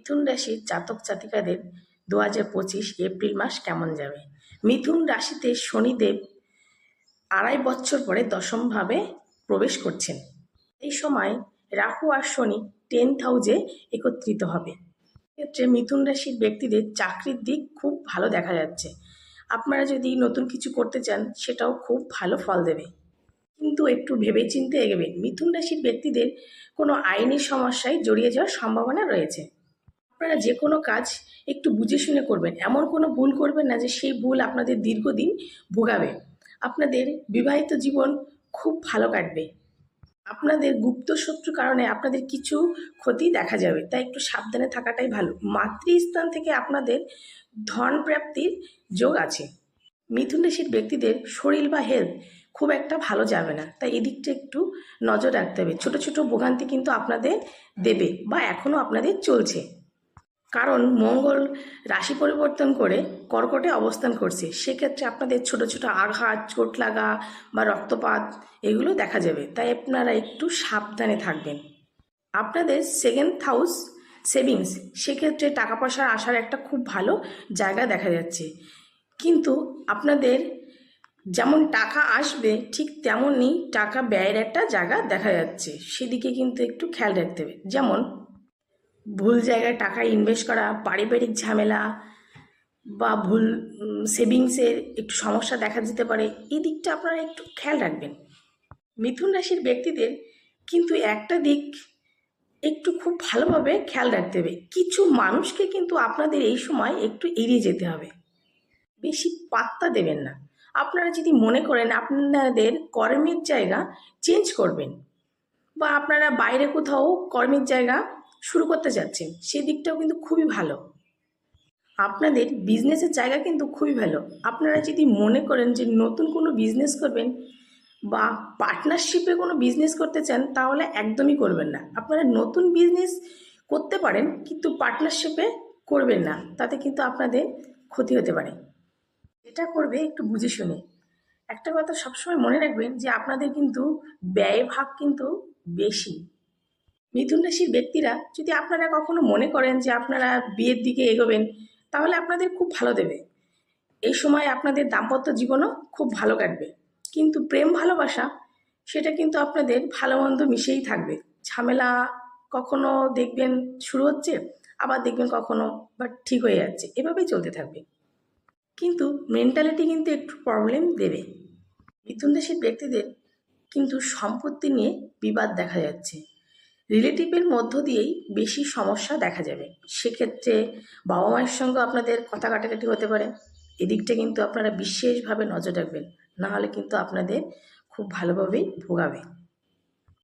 মিথুন রাশির জাতক জাতিকাদের 2025 এপ্রিল মাস কেমন যাবে। মিথুন রাশিতে শনিদেব 2.5 বছর পরে দশমভাবে প্রবেশ করছেন। এই সময় রাহু আর শনি 10th হাউসে একত্রিত হবে। ক্ষেত্রে মিথুন রাশির ব্যক্তিদের চাকরির দিক খুব ভালো দেখা যাচ্ছে। আপনারা যদি নতুন কিছু করতে চান সেটাও খুব ভালো ফল দেবে, কিন্তু একটু ভেবেচিন্তে এগোবেন। মিথুন রাশির ব্যক্তিদের কোনো আইনি সমস্যায় জড়িয়ে যাওয়ার সম্ভাবনা রয়েছে। আপনারা যে কোনো কাজ একটু বুঝে শুনে করবেন, এমন কোনো ভুল করবেন না যে সেই ভুল আপনাদের দীর্ঘদিন ভোগাবে। আপনাদের বিবাহিত জীবন খুব ভালো কাটবে। আপনাদের গুপ্ত শত্রুর কারণে আপনাদের কিছু ক্ষতি দেখা যাবে, তাই একটু সাবধানে থাকাটাই ভালো। মাতৃস্থান থেকে আপনাদের ধন প্রাপ্তির যোগ আছে। মিথুন রাশির ব্যক্তিদের শরীর বা হেলথ খুব একটা ভালো যাবে না, তাই এদিকটা একটু নজর রাখতে হবে। ছোট ছোট ভোগান্তি কিন্তু আপনাদের দেবে বা এখনও আপনাদের চলছে, কারণ মঙ্গল রাশি পরিবর্তন করে কর্কটে অবস্থান করছে। সেক্ষেত্রে আপনাদের ছোট ছোট আঘাত, চোট লাগা বা রক্তপাত এগুলো দেখা যাবে, তাই আপনারা একটু সাবধানে থাকবেন। আপনাদের 2nd হাউস সেভিংস, সেক্ষেত্রে টাকা পয়সার আসার একটা খুব ভালো জায়গা দেখা যাচ্ছে, কিন্তু আপনাদের যেমন টাকা আসবে ঠিক তেমনই টাকা ব্যয়ের একটা জায়গা দেখা যাচ্ছে। সেদিকে কিন্তু একটু খেয়াল রাখতে হবে, যেমন ভুল জায়গায় টাকা ইনভেস্ট করা, পারিবারিক ঝামেলা বা ভুল সেভিংসের একটু সমস্যা দেখা দিতে পারে। এই দিকটা আপনারা একটু খেয়াল রাখবেন। মিথুন রাশির ব্যক্তিদের কিন্তু একটা দিক একটু খুব ভালোভাবে খেয়াল রাখতে হবে। কিছু মানুষকে কিন্তু আপনাদের এই সময় একটু এড়িয়ে যেতে হবে, বেশি পাত্তা দেবেন না। আপনারা যদি মনে করেন আপনাদের কর্মের জায়গা চেঞ্জ করবেন বা আপনারা বাইরে কোথাও কর্মের জায়গা শুরু করতে যাচ্ছেন, সেদিকটাও কিন্তু খুবই ভালো। আপনাদের বিজনেসের জায়গা কিন্তু খুবই ভালো। আপনারা যদি মনে করেন যে নতুন কোনো বিজনেস করবেন বা পার্টনারশিপে কোনো বিজনেস করতে চান, তাহলে একদমই করবেন না। আপনারা নতুন বিজনেস করতে পারেন, কিন্তু পার্টনারশিপে করবেন না, তাতে কিন্তু আপনাদের ক্ষতি হতে পারে। এটা করবে একটু বুঝে শুনে। একটা কথা সবসময় মনে রাখবেন যে আপনাদের কিন্তু ব্যয় ভাগ কিন্তু বেশি। মিথুন রাশির ব্যক্তিরা যদি আপনারা কখনো মনে করেন যে আপনারা বিয়ের দিকে এগোবেন, তাহলে আপনাদের খুব ভালো দেবে। এই সময় আপনাদের দাম্পত্য জীবনও খুব ভালো কাটবে, কিন্তু প্রেম ভালোবাসা সেটা কিন্তু আপনাদের ভালো মন্দ মিশেই থাকবে। ঝামেলা কখনো দেখবেন শুরু হচ্ছে, আবার দেখবেন কখনো বা ঠিক হয়ে যাচ্ছে, এভাবেই চলতে থাকবে, কিন্তু মেন্টালিটি কিন্তু একটু প্রবলেম দেবে। মিথুন রাশির ব্যক্তিদের কিন্তু সম্পত্তি নিয়ে বিবাদ দেখা যাচ্ছে। রিলেটিভের মধ্য দিয়েই বেশি সমস্যা দেখা যাবে। সেক্ষেত্রে বাবা মায়ের সঙ্গে আপনাদের কথা কাটাকাটি হতে পারে। এদিকটা কিন্তু আপনারা বিশেষভাবে নজর রাখবেন, নাহলে কিন্তু আপনাদের খুব ভালোভাবেই ভোগাবে।